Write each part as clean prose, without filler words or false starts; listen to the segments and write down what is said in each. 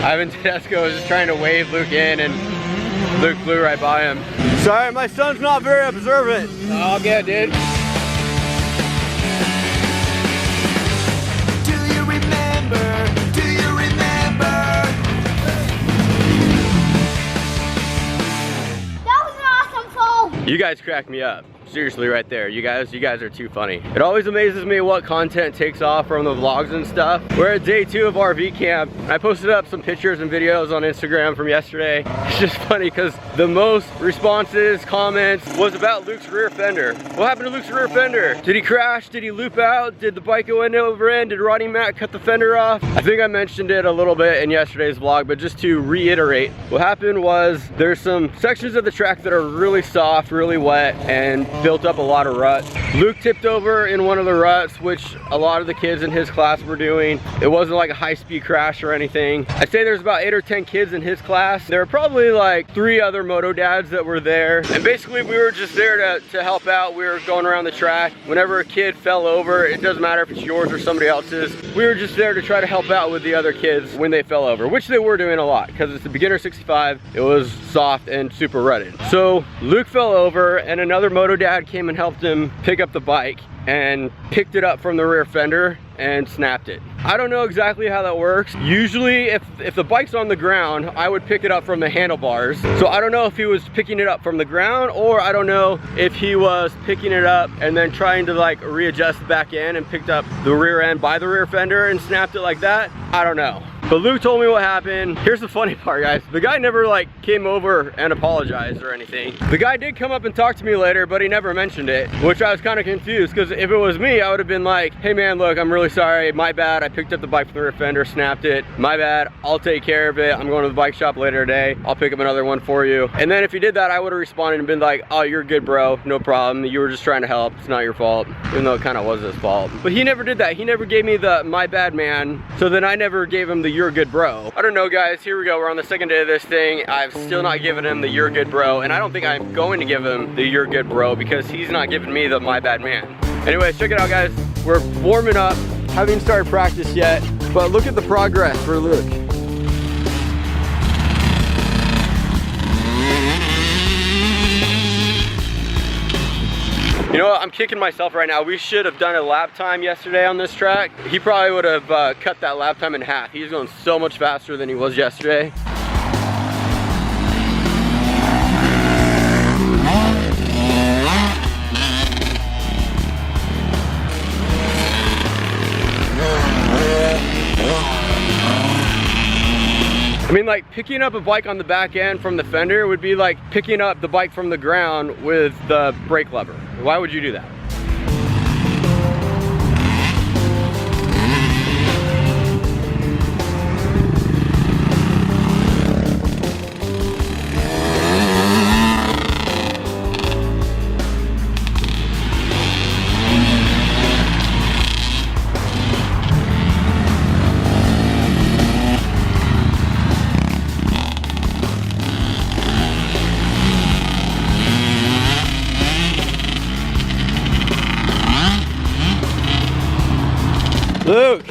Ivan Tedesco was just trying to wave Luke in, and Luke flew right by him. Sorry, my son's not very observant. All good, dude. Do you remember? Do you remember? That was an awesome fall. You guys crack me up. Seriously, right there. You guys are too funny. It always amazes me what content takes off from the vlogs and stuff. We're at day 2 of RV camp. I posted up some pictures and videos on Instagram from yesterday. It's just funny because the most responses, comments was about Luke's rear fender. What happened to Luke's rear fender? Did he crash? Did he loop out? Did the bike go end over end? Did Rodney Matt cut the fender off? I think I mentioned it a little bit in yesterday's vlog, but just to reiterate, what happened was there's some sections of the track that are really soft, really wet, and built up a lot of ruts. Luke tipped over in one of the ruts, which a lot of the kids in his class were doing. It wasn't like a high-speed crash or anything. I'd say there's about 8 or 10 kids in his class. There were probably like 3 other moto dads that were there. And basically we were just there to help out. We were going around the track. Whenever a kid fell over, it doesn't matter if it's yours or somebody else's. We were just there to try to help out with the other kids when they fell over, which they were doing a lot because it's a beginner 65. It was soft and super rutted. So Luke fell over and another moto dad came and helped him pick up the bike and picked it up from the rear fender and snapped it. I don't know exactly how that works. Usually if the bike's on the ground, I would pick it up from the handlebars. So I don't know if he was picking it up from the ground, or I don't know if he was picking it up and then trying to like readjust the back end and picked up the rear end by the rear fender and snapped it like that. I don't know. But Luke told me what happened. Here's the funny part, guys. The guy never like came over and apologized or anything. The guy did come up and talk to me later, but he never mentioned it, which I was kind of confused, because if it was me, I would have been like, hey man, look, I'm really sorry, my bad. I picked up the bike from the rear fender, snapped it, my bad, I'll take care of it. I'm going to the bike shop later today. I'll pick up another one for you. And then if he did that, I would have responded and been like, oh, you're good, bro, no problem. You were just trying to help. It's not your fault, even though it kind of was his fault. But he never did that. He never gave me the my bad, man. So then I never gave him the you're good, bro. I don't know, guys. Here we go. We're on the second day of this thing. I've still not given him the you're good, bro, and I don't think I'm going to give him the you're good, bro, because he's not giving me the my bad, man. Anyways, check it out, guys. We're warming up. Haven't even started practice yet, but look at the progress for Luke. You know what, I'm kicking myself right now. We should have done a lap time yesterday on this track. He probably would have cut that lap time in half. He's going so much faster than he was yesterday. I mean, like, picking up a bike on the back end from the fender would be like picking up the bike from the ground with the brake lever. Why would you do that? Luke!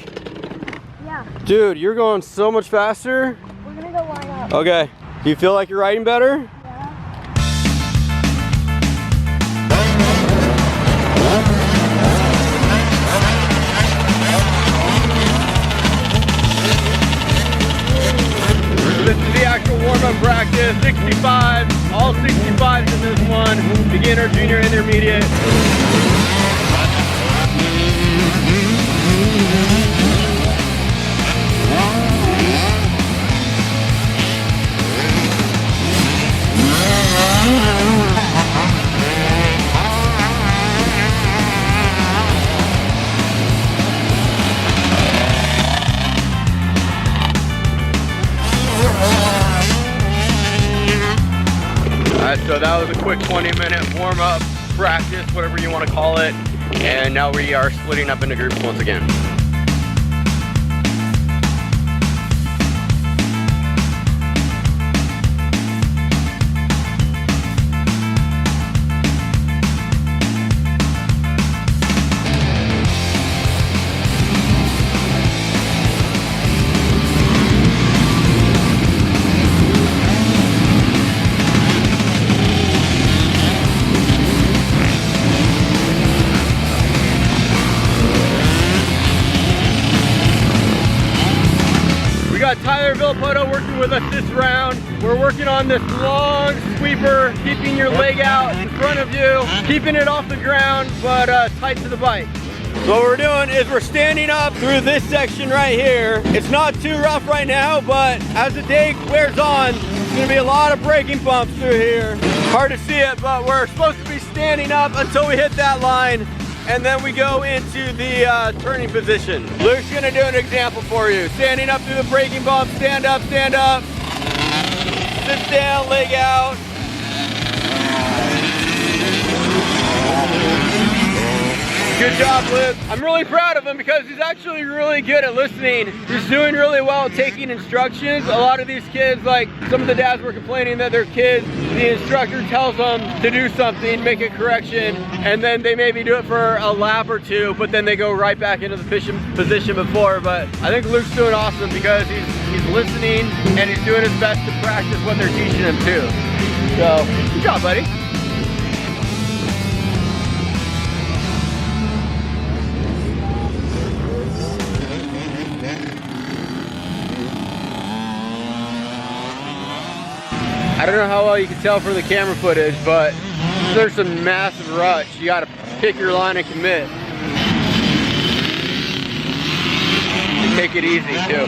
Yeah. Dude, you're going so much faster. We're gonna go line up. Okay. Do you feel like you're riding better? This is the actual warm-up practice. 65, all 65s in this one. Beginner, junior, intermediate. So that was a quick 20-minute warm-up practice, whatever you want to call it, and now we are splitting up into groups once again. got Tyler Villapoto working with us this round. We're working on this long sweeper, keeping your leg out in front of you, keeping it off the ground, but tight to the bike. So what we're doing is we're standing up through this section right here. It's not too rough right now, but as the day wears on, there's gonna be a lot of braking bumps through here. Hard to see it, but we're supposed to be standing up until we hit that line, and then we go into the turning position. Luke's gonna do an example for you. Standing up through the braking bump, stand up, sit down, leg out. Good job, Luke. I'm really proud of him because he's actually really good at listening. He's doing really well at taking instructions. A lot of these kids, like some of the dads were complaining that their kids, the instructor tells them to do something, make a correction, and then they maybe do it for a lap or two, but then they go right back into the position before. But I think Luke's doing awesome because he's listening and he's doing his best to practice what they're teaching him too. So, good job, buddy. I don't know how well you can tell from the camera footage, but there's some massive ruts. You gotta pick your line and commit. And take it easy too.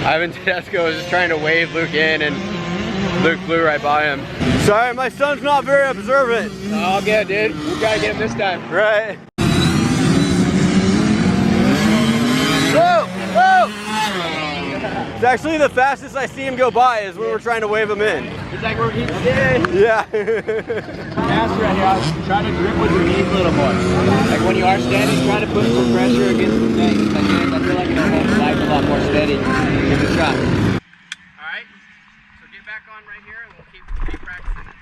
Ivan Tedesco was just trying to wave Luke in, and Luke flew right by him. Sorry, my son's not very observant. All good, dude. We gotta get him this time. Right. Whoa! Whoa! It's actually the fastest I see him go by is when we're trying to wave him in. It's like we're keeping it. Yeah. Faster right now. Try to grip with your knees a little more. Like when you are standing, try to put some pressure against the neck. Like this. I feel like it'll make life a lot more steady. Give it a shot. Alright, so get back on right here and we'll keep practicing it.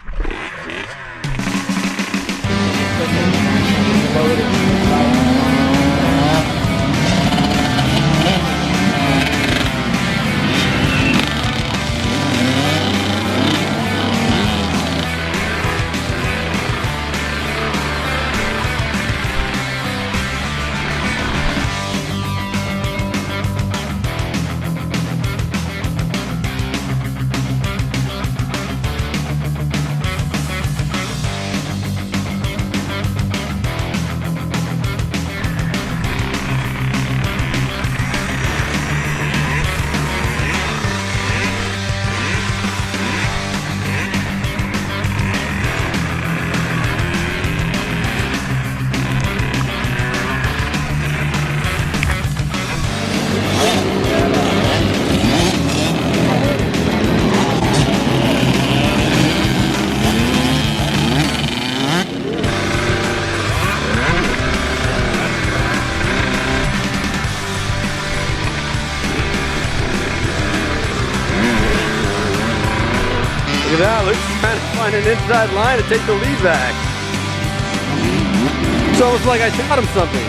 Look at that, Luke's trying to find an inside line to take the lead back. It's almost like I taught him something.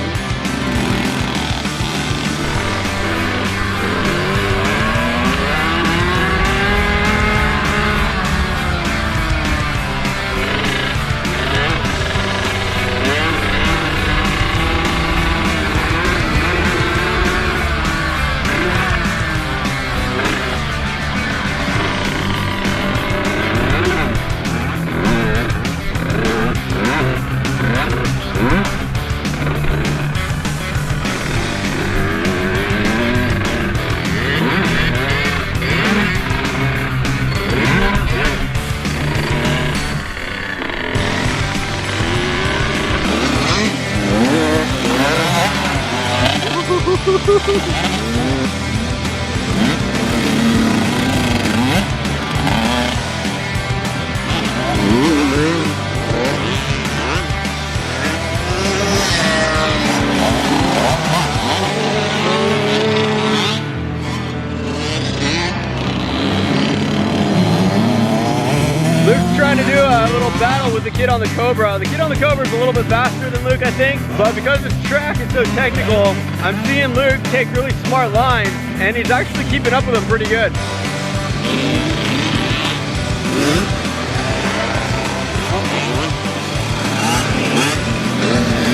Luke's trying to do a little battle with the kid on the Cobra. The kid on the Cobra is a little bit faster than Luke, I think, but because this track is so technical, I'm seeing Luke take really smart lines, and he's actually keeping up with him pretty good.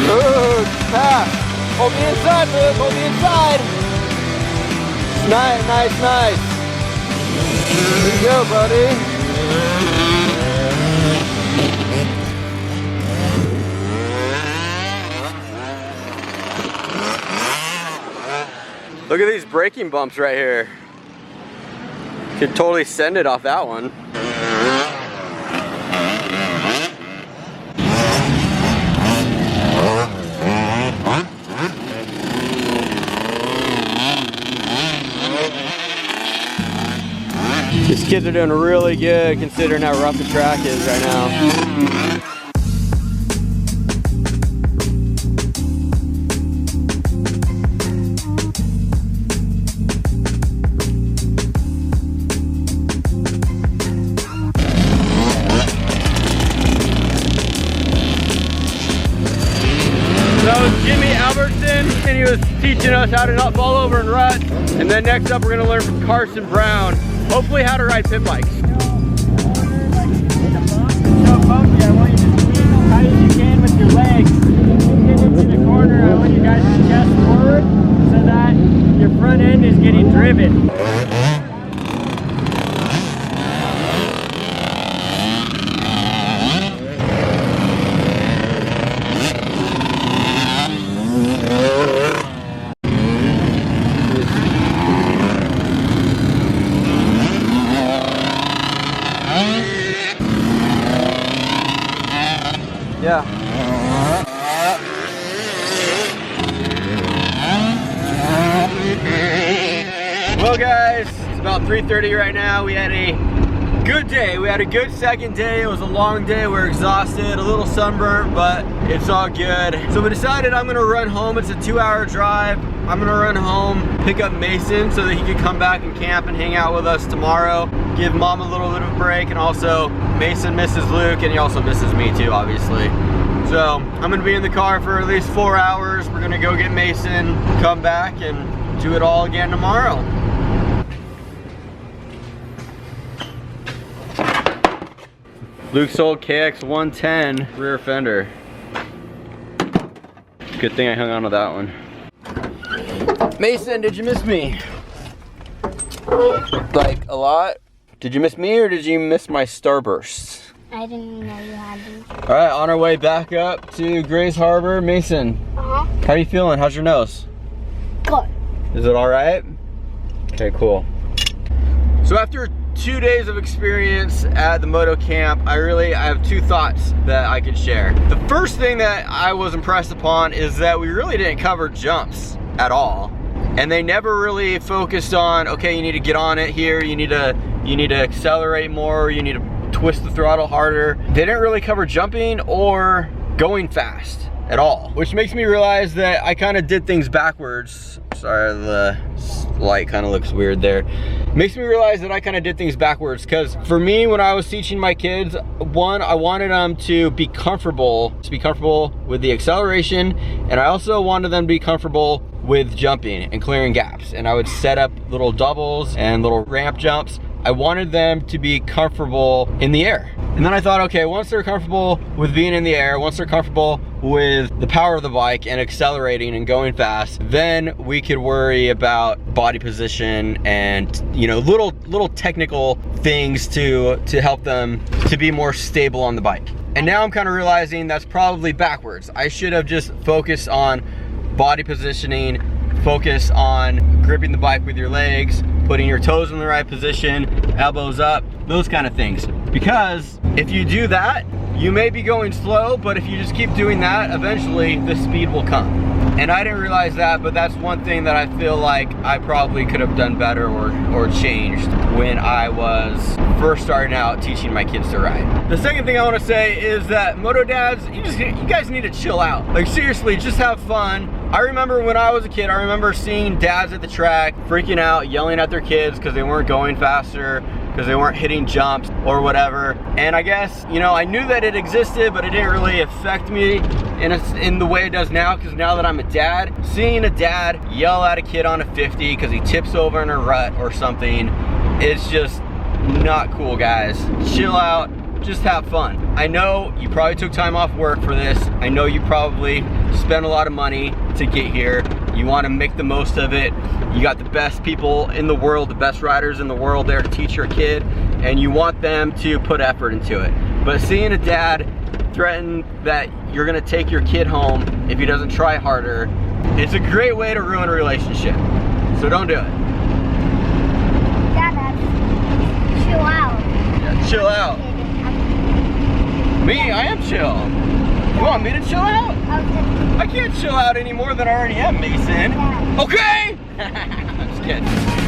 Oh. the inside, Luke. Hold the inside. Nice, nice, nice. Here you go, buddy. Look at these braking bumps right here. Could totally send it off that one. These kids are doing really good considering how rough the track is right now. And he was teaching us how to not fall over in ruts. And then next up, we're gonna learn from Carson Brown, hopefully how to ride pit bikes. So bumpy, I want you to squeeze as tight as you can with your legs. Get into the corner, I want you guys to chest forward so that your front end is getting driven. Yeah. Well guys, it's about 3:30 right now. We had a good day. We had a good second day. It was a long day. We're exhausted, a little sunburnt, but it's all good. So we decided I'm gonna run home. It's a 2-hour drive. I'm gonna run home, pick up Mason so that he could come back and camp and hang out with us tomorrow. Give Mom a little bit of a break, and also Mason misses Luke and he also misses me too, obviously. So I'm gonna be in the car for at least 4 hours. We're gonna go get Mason, come back and do it all again tomorrow. Luke's old KX 110 rear fender. Good thing I hung on to that one. Mason, did you miss me? Like a lot? Did you miss me or did you miss my starbursts? I didn't know you had these. All right, on our way back up to Grays Harbor. Mason, how are you feeling? How's your nose? Good. Is it all right? Okay, cool. So after 2 days of experience at the moto camp, I have 2 thoughts that I could share. The first thing that I was impressed upon is that we really didn't cover jumps at all. And they never really focused on, okay, you need to get on it here, you need to accelerate more, you need to twist the throttle harder. They didn't really cover jumping or going fast at all, which makes me realize that I kind of did things backwards. Sorry, the light kind of looks weird there. Makes me realize that I kind of did things backwards, because for me, when I was teaching my kids, one, I wanted them to be comfortable with the acceleration, and I also wanted them to be comfortable with jumping and clearing gaps. And I would set up little doubles and little ramp jumps. I wanted them to be comfortable in the air. And then I thought, okay, once they're comfortable with being in the air, once they're comfortable with the power of the bike and accelerating and going fast, then we could worry about body position and, you know, little technical things to help them to be more stable on the bike. And now I'm kind of realizing that's probably backwards. I should have just focused on body positioning, focus on gripping the bike with your legs, putting your toes in the right position, elbows up, those kind of things. Because if you do that, you may be going slow, but if you just keep doing that, eventually the speed will come. And I didn't realize that, but that's one thing that I feel like I probably could have done better or changed when I was first starting out teaching my kids to ride. The second thing I want to say is that moto dads, you guys need to chill out. Like seriously, just have fun. I remember when I was a kid, I remember seeing dads at the track freaking out, yelling at their kids because they weren't going faster, because they weren't hitting jumps or whatever. And I guess, you know, I knew that it existed, but it didn't really affect me in the way it does now, because now that I'm a dad, seeing a dad yell at a kid on a 50 because he tips over in a rut or something, it's just not cool, guys. Chill out, just have fun. I know you probably took time off work for this. I know you probably spend a lot of money to get here. You want to make the most of it. You got the best people in the world, the best riders in the world there to teach your kid, and you want them to put effort into it. But seeing a dad threaten that you're gonna take your kid home if he doesn't try harder, it's a great way to ruin a relationship. So don't do it. Dad, chill out. Yeah, chill out. Me, I am chill. You want me to chill out? I can't chill out any more than I already am, Mason. Okay? I'm just kidding.